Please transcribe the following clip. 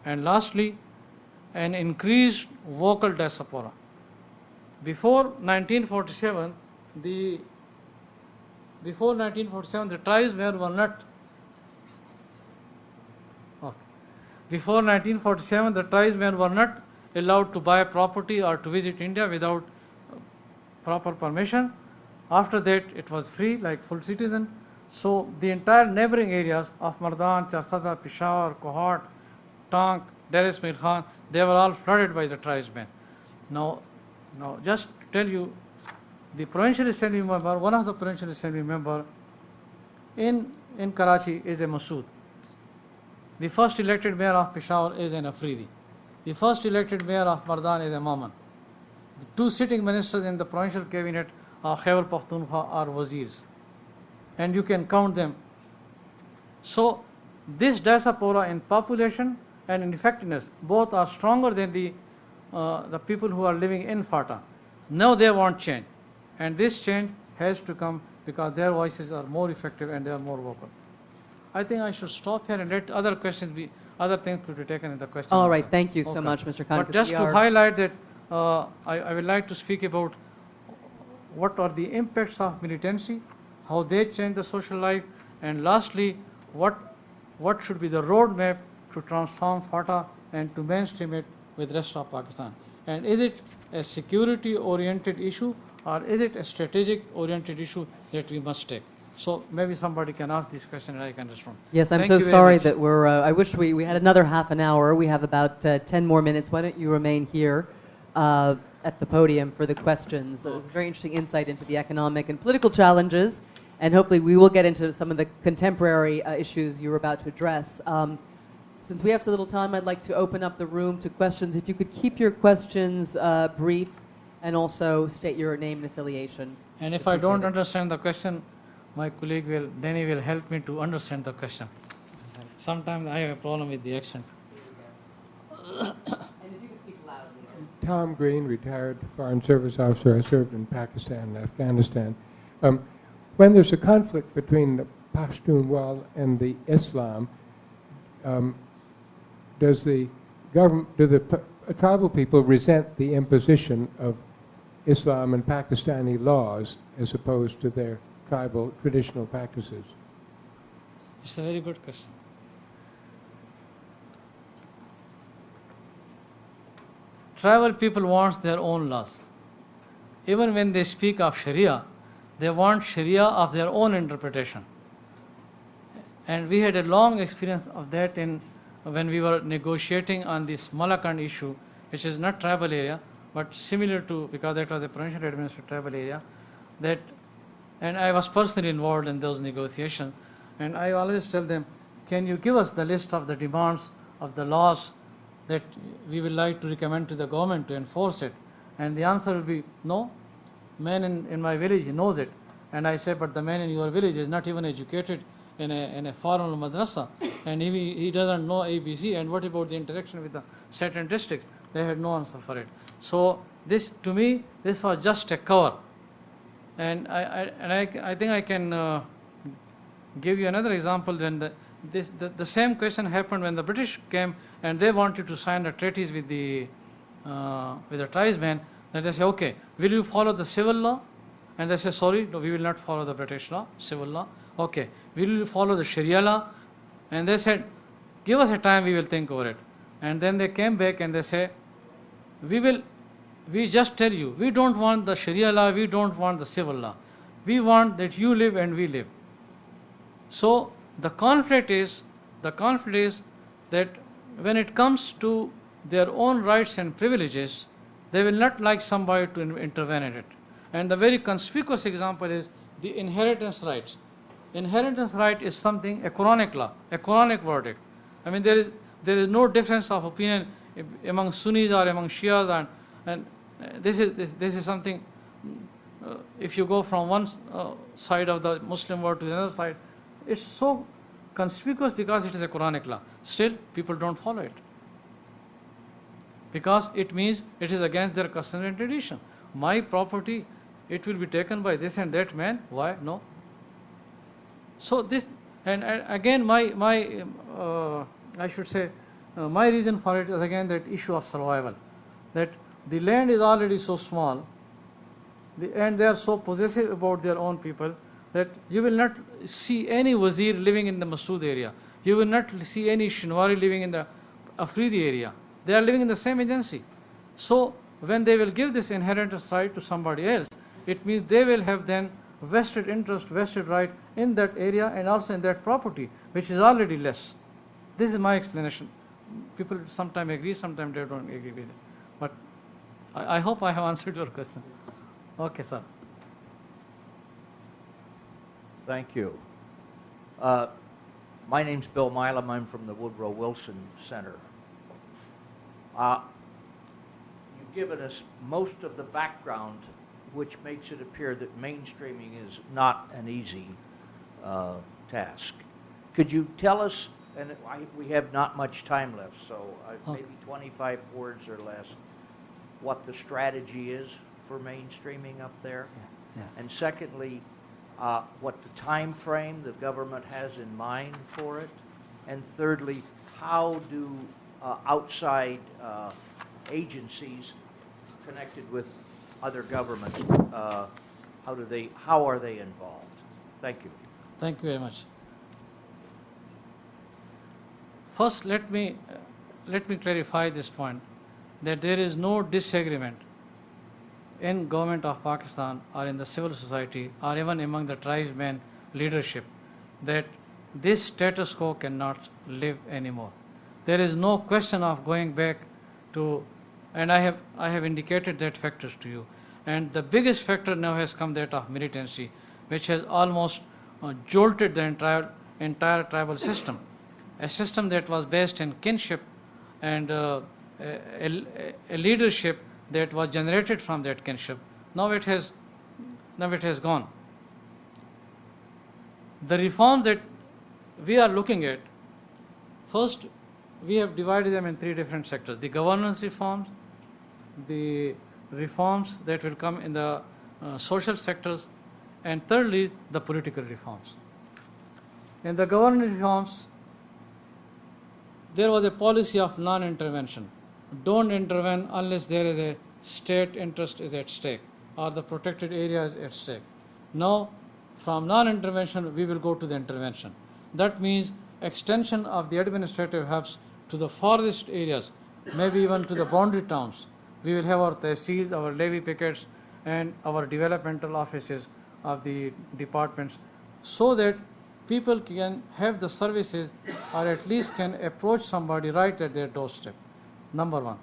And lastly, an increased vocal diaspora. Before 1947, the tribes were not. Okay. Before 1947, the tribesmen were not allowed to buy property or to visit India without proper permission. After that, it was free, like full citizen. So the entire neighboring areas of Mardan, Charsada, Peshawar, Kohat, Tank, Dar es Mir Khan, they were all flooded by the tribesmen. Now, just to tell you, the provincial assembly member, one of the provincial assembly member in Karachi is a Masood. The first elected mayor of Peshawar is an Afridi. The first elected mayor of Mardan is a Maman. The two sitting ministers in the provincial cabinet of Khyber Pakhtunkhwa are wazirs, and you can count them. So this diaspora in population and in effectiveness both are stronger than the people who are living in FATA. Now they want change, and this change has to come because their voices are more effective and they are more vocal. I think I should stop here and let other questions be, other things could be taken in the question. All right, thank you so much, Mr. Khan. But just to highlight that, I would like to speak about what are the impacts of militancy, how they change the social life, and lastly, what should be the roadmap to transform FATA and to mainstream it with the rest of Pakistan. And is it a security-oriented issue or is it a strategic-oriented issue that we must take? So maybe somebody can ask this question and I can respond. Yes, I'm so sorry that we're, I wish we had another half an hour. We have about 10 more minutes. Why don't you remain here at the podium for the questions. It was a very interesting insight into the economic and political challenges, and hopefully we will get into some of the contemporary issues you were about to address. Since we have so little time, I'd like to open up the room to questions. If you could keep your questions brief and also state your name and affiliation. And if I don't understand the question, my colleague Danny will help me to understand the question. Sometimes I have a problem with the accent. And if you could speak loudly. Tom Green, retired Foreign Service officer. I served in Pakistan and Afghanistan. When there's a conflict between the Pashtunwal and the Islam, does the government, do the tribal people resent the imposition of Islam and Pakistani laws as opposed to their tribal traditional practices? It's a very good question. Tribal people want their own laws. Even when they speak of Sharia, they want Sharia of their own interpretation. And we had a long experience of that when we were negotiating on this Malakand issue, which is not tribal area, but similar to, because that was a provincial administrative tribal area, and I was personally involved in those negotiations. And I always tell them, can you give us the list of the demands of the laws that we would like to recommend to the government to enforce it? And the answer will be, no, man in my village, he knows it. And I say, but the man in your village is not even educated in a formal madrasa, and he doesn't know ABC, and what about the interaction with the certain districts? They had no answer for it. So this, to me, this was just a cover. And I think I can give you another example. When the same question happened when the British came and they wanted to sign a treaties with the tribesmen. Then they say, okay, will you follow the civil law? And they say, sorry, no, we will not follow the British law, civil law. Okay, will you follow the Sharia law? And they said, give us a time, we will think over it. And then they came back and they say, we just tell you, we don't want the Sharia law, we don't want the civil law. We want that you live and we live. So the conflict is that when it comes to their own rights and privileges, they will not like somebody to intervene in it. And the very conspicuous example is the inheritance rights. Inheritance right is something, a Quranic law, a Quranic verdict. I mean, there is no difference of opinion among Sunnis or among Shias, and this is something. If you go from one side of the Muslim world to the other side, it's so conspicuous because it is a Quranic law. Still, people don't follow it because it means it is against their custom and tradition. My property, it will be taken by this and that man. Why? No. So this, and again, I should say, my reason for it is again that issue of survival, that the land is already so small, and they are so possessive about their own people that you will not see any wazir living in the Masood area. You will not see any Shinwari living in the Afridi area. They are living in the same agency. So when they will give this inheritance right to somebody else, it means they will have then vested interest, vested right in that area and also in that property, which is already less. This is my explanation. People sometimes agree, sometimes they don't agree with it. But I hope I have answered your question. Okay, sir. Thank you. My name's Bill Milam. I'm from the Woodrow Wilson Center. You've given us most of the background, which makes it appear that mainstreaming is not an easy task. Could you tell us, and we have not much time left, so maybe 25 words or less, what the strategy is for mainstreaming up there? Yes. And secondly, what the time frame the government has in mind for it? And thirdly, how do outside agencies connected with other governments, how are they involved? Thank you. Thank you very much. First, let me clarify this point, that there is no disagreement in government of Pakistan or in the civil society or even among the tribesmen leadership that this status quo cannot live anymore. There is no question of going back to, and I have indicated that factors to you. And the biggest factor now has come that of militancy, which has almost jolted the entire tribal system. A system that was based in kinship and a leadership that was generated from that kinship. Now it has gone. The reforms that we are looking at, first we have divided them in three different sectors: the governance reforms, the reforms that will come in the social sectors, and thirdly the political reforms. In the governance reforms, there was a policy of non-intervention. Don't intervene unless there is a state interest is at stake or the protected area is at stake. Now, from non-intervention, we will go to the intervention. That means extension of the administrative hubs to the farthest areas, maybe even to the boundary towns. We will have our tehsils, our levy pickets, and our developmental offices of the departments, so that people can have the services or at least can approach somebody right at their doorstep. Number one.